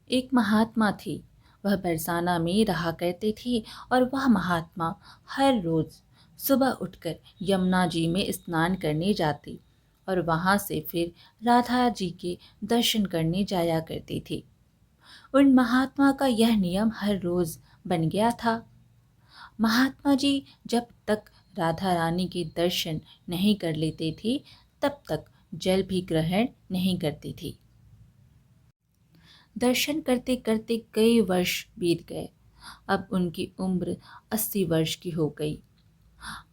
एक महात्मा थे। वह बरसाना में रहा करते थे और वह महात्मा हर रोज सुबह उठकर यमुना जी में स्नान करने जाते और वहां से फिर राधा जी के दर्शन करने जाया करते थे। उन महात्मा का यह नियम हर रोज बन गया था। महात्मा जी जब तक राधा रानी के दर्शन नहीं कर लेते थे तब तक जल भी ग्रहण नहीं करते थे। दर्शन करते करते कई वर्ष बीत गए। अब उनकी उम्र 80 वर्ष की हो गई।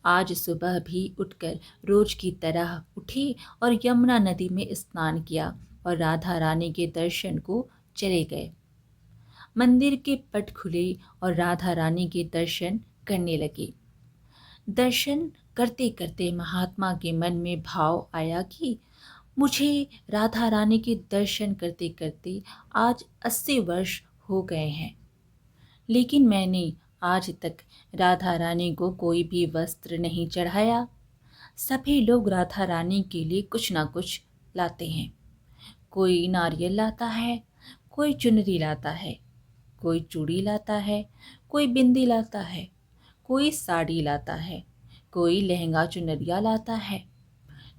आज सुबह भी उठकर रोज की तरह उठे और यमुना नदी में स्नान किया और राधा रानी के दर्शन को चले गए। मंदिर के पट खुले और राधा रानी के दर्शन करने लगे। दर्शन करते करते महात्मा के मन में भाव आया कि मुझे राधा रानी के दर्शन करते करते आज 80 वर्ष हो गए हैं, लेकिन मैंने आज तक राधा रानी को कोई भी वस्त्र नहीं चढ़ाया। सभी लोग राधा रानी के लिए कुछ ना कुछ लाते हैं। कोई नारियल लाता है, कोई चुनरी लाता है, कोई चूड़ी लाता है, कोई बिंदी लाता है, कोई साड़ी लाता है, कोई लहंगा चुनरिया लाता है,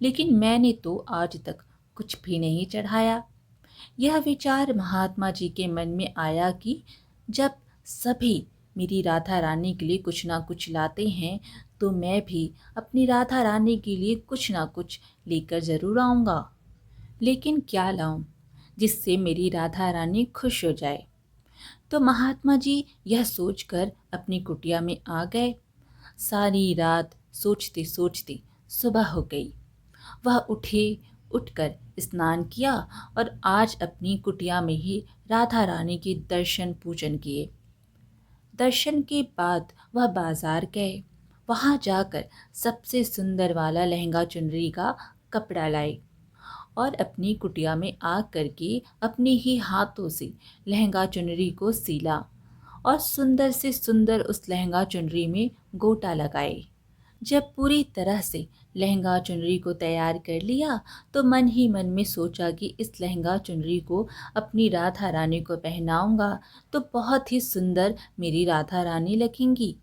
लेकिन मैंने तो आज तक कुछ भी नहीं चढ़ाया। यह विचार महात्मा जी के मन में आया कि जब सभी मेरी राधा रानी के लिए कुछ ना कुछ लाते हैं तो मैं भी अपनी राधा रानी के लिए कुछ ना कुछ लेकर ज़रूर आऊँगा। लेकिन क्या लाऊं जिससे मेरी राधा रानी खुश हो जाए। तो महात्मा जी यह सोचकर अपनी कुटिया में आ गए। सारी रात सोचते सोचते सुबह हो गई। वह उठकर स्नान किया और आज अपनी कुटिया में ही राधा रानी के दर्शन पूजन किए। दर्शन के बाद वह बाजार गए। वहां जाकर सबसे सुंदर वाला लहंगा चुनरी का कपड़ा लाए और अपनी कुटिया में आग करके अपने ही हाथों से लहंगा चुनरी को सीला और सुंदर से सुंदर उस लहंगा चुनरी में गोटा लगाए। जब पूरी तरह से लहंगा चुनरी को तैयार कर लिया तो मन ही मन में सोचा कि इस लहंगा चुनरी को अपनी राधा रानी को पहनाऊंगा तो बहुत ही सुंदर मेरी राधा रानी लगेंगी।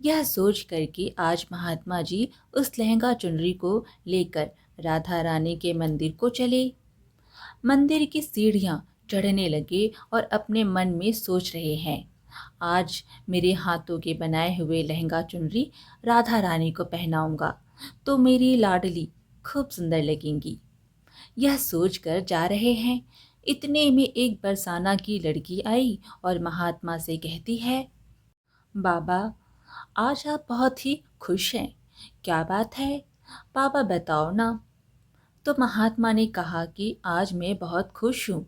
यह सोच करके आज महात्मा जी उस लहंगा चुनरी को लेकर राधा रानी के मंदिर को चले। मंदिर की सीढ़ियां चढ़ने लगे और अपने मन में सोच रहे हैं, आज मेरे हाथों के बनाए हुए लहंगा चुनरी राधा रानी को पहनाऊंगा तो मेरी लाडली खूब सुंदर लगेंगी। यह सोचकर जा रहे हैं, इतने में एक बरसाना की लड़की आई और महात्मा से कहती है, बाबा आज आप बहुत ही खुश हैं, क्या बात है? बाबा बताओ ना। तो महात्मा ने कहा कि आज मैं बहुत खुश हूँ।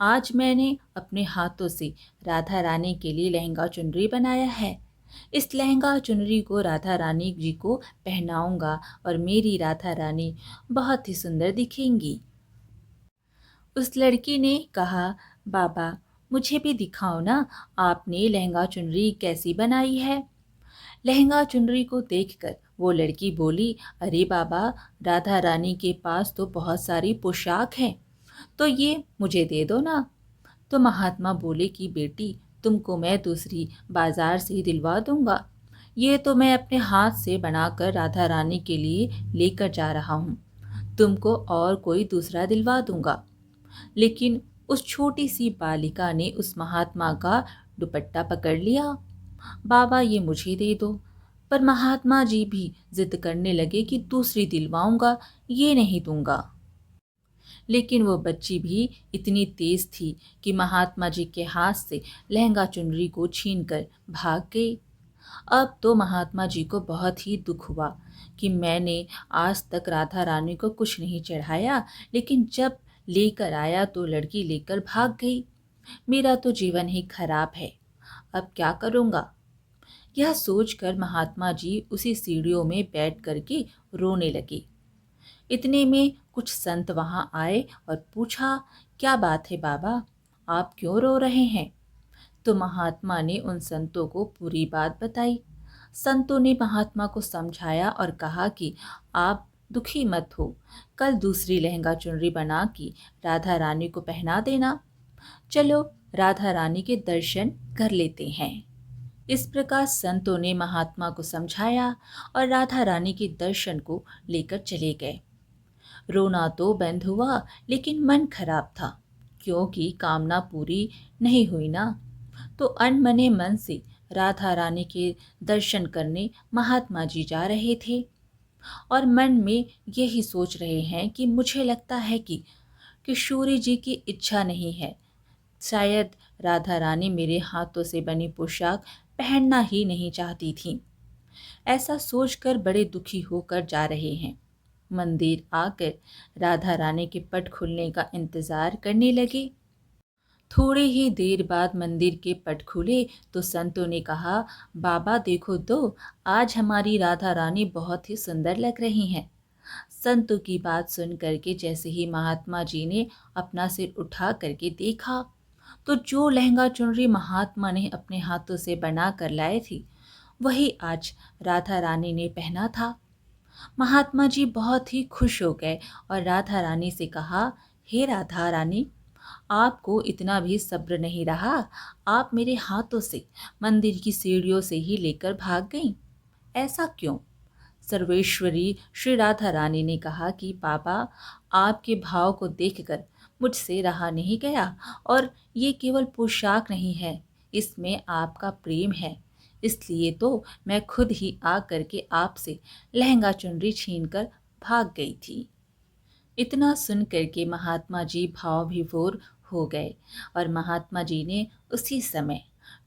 आज मैंने अपने हाथों से राधा रानी के लिए लहंगा चुनरी बनाया है। इस लहंगा चुनरी को राधा रानी जी को पहनाऊंगा और मेरी राधा रानी बहुत ही सुंदर दिखेंगी। उस लड़की ने कहा, बाबा मुझे भी दिखाओ ना, आपने लहंगा चुनरी कैसी बनाई है? लहंगा चुनरी को देखकर वो लड़की बोली, अरे बाबा राधा रानी के पास तो बहुत सारी पोशाक हैं, तो ये मुझे दे दो ना। तो महात्मा बोले कि बेटी तुमको मैं दूसरी बाजार से ही दिलवा दूंगा, ये तो मैं अपने हाथ से बनाकर राधा रानी के लिए लेकर जा रहा हूँ, तुमको और कोई दूसरा दिलवा दूंगा। लेकिन उस छोटी सी बालिका ने उस महात्मा का दुपट्टा पकड़ लिया, बाबा ये मुझे दे दो। पर महात्मा जी भी जिद करने लगे कि दूसरी दिलवाऊंगा, ये नहीं दूंगा। लेकिन वो बच्ची भी इतनी तेज थी कि महात्मा जी के हाथ से लहंगा चुनरी को छीनकर भाग गई। अब तो महात्मा जी को बहुत ही दुख हुआ कि मैंने आज तक राधा रानी को कुछ नहीं चढ़ाया, लेकिन जब लेकर आया तो लड़की लेकर भाग गई। मेरा तो जीवन ही खराब है, अब क्या करूँगा? यह सोचकर महात्मा जी उसी सीढ़ियों में बैठ करके रोने लगे। इतने में कुछ संत वहां आए और पूछा, क्या बात है बाबा, आप क्यों रो रहे हैं? तो महात्मा ने उन संतों को पूरी बात बताई। संतों ने महात्मा को समझाया और कहा कि आप दुखी मत हो, कल दूसरी लहंगा चुनरी बना के राधा रानी को पहना देना। चलो राधा रानी के दर्शन कर लेते हैं। इस प्रकार संतों ने महात्मा को समझाया और राधा रानी के दर्शन को लेकर चले गए। रोना तो बंद हुआ, लेकिन मन खराब था, क्योंकि कामना पूरी नहीं हुई ना। तो अनमने मन से राधा रानी के दर्शन करने महात्मा जी जा रहे थे और मन में यही सोच रहे हैं कि मुझे लगता है कि किशोरी जी की इच्छा नहीं है, शायद राधा रानी मेरे हाथों से बनी पोशाक पहनना ही नहीं चाहती थी। ऐसा सोचकर बड़े दुखी होकर जा रहे हैं। मंदिर आकर राधा रानी के पट खुलने का इंतजार करने लगे। थोड़ी ही देर बाद मंदिर के पट खुले तो संतों ने कहा, बाबा देखो तो, आज हमारी राधा रानी बहुत ही सुंदर लग रही हैं। संतों की बात सुन करके जैसे ही महात्मा जी ने अपना सिर उठा करके देखा, तो जो लहंगा चुनरी महात्मा ने अपने हाथों से बना कर लाए थी, वही आज राधा रानी ने पहना था। महात्मा जी बहुत ही खुश हो गए और राधा रानी से कहा, हे राधा रानी, आपको इतना भी सब्र नहीं रहा, आप मेरे हाथों से मंदिर की सीढ़ियों से ही लेकर भाग गईं। ऐसा क्यों? सर्वेश्वरी श्री राधा रानी ने कहा कि पापा, आपके भाव को देखकर मुझसे रहा नहीं गया, और ये केवल पोशाक नहीं है, इसमें आपका प्रेम है। इसलिए तो मैं खुद ही आ करके आपसे लहंगा चुनरी छीनकर भाग गई थी। इतना सुन करके महात्मा जी भाव विभोर हो गए और महात्मा जी ने उसी समय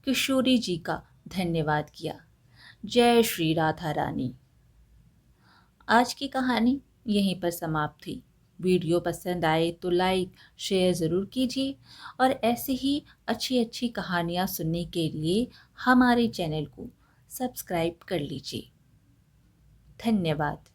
किशोरी जी का धन्यवाद किया। जय श्री राधा रानी। आज की कहानी यहीं पर समाप्त हुई। वीडियो पसंद आए तो लाइक शेयर ज़रूर कीजिए और ऐसे ही अच्छी अच्छी कहानियाँ सुनने के लिए हमारे चैनल को सब्सक्राइब कर लीजिए। धन्यवाद।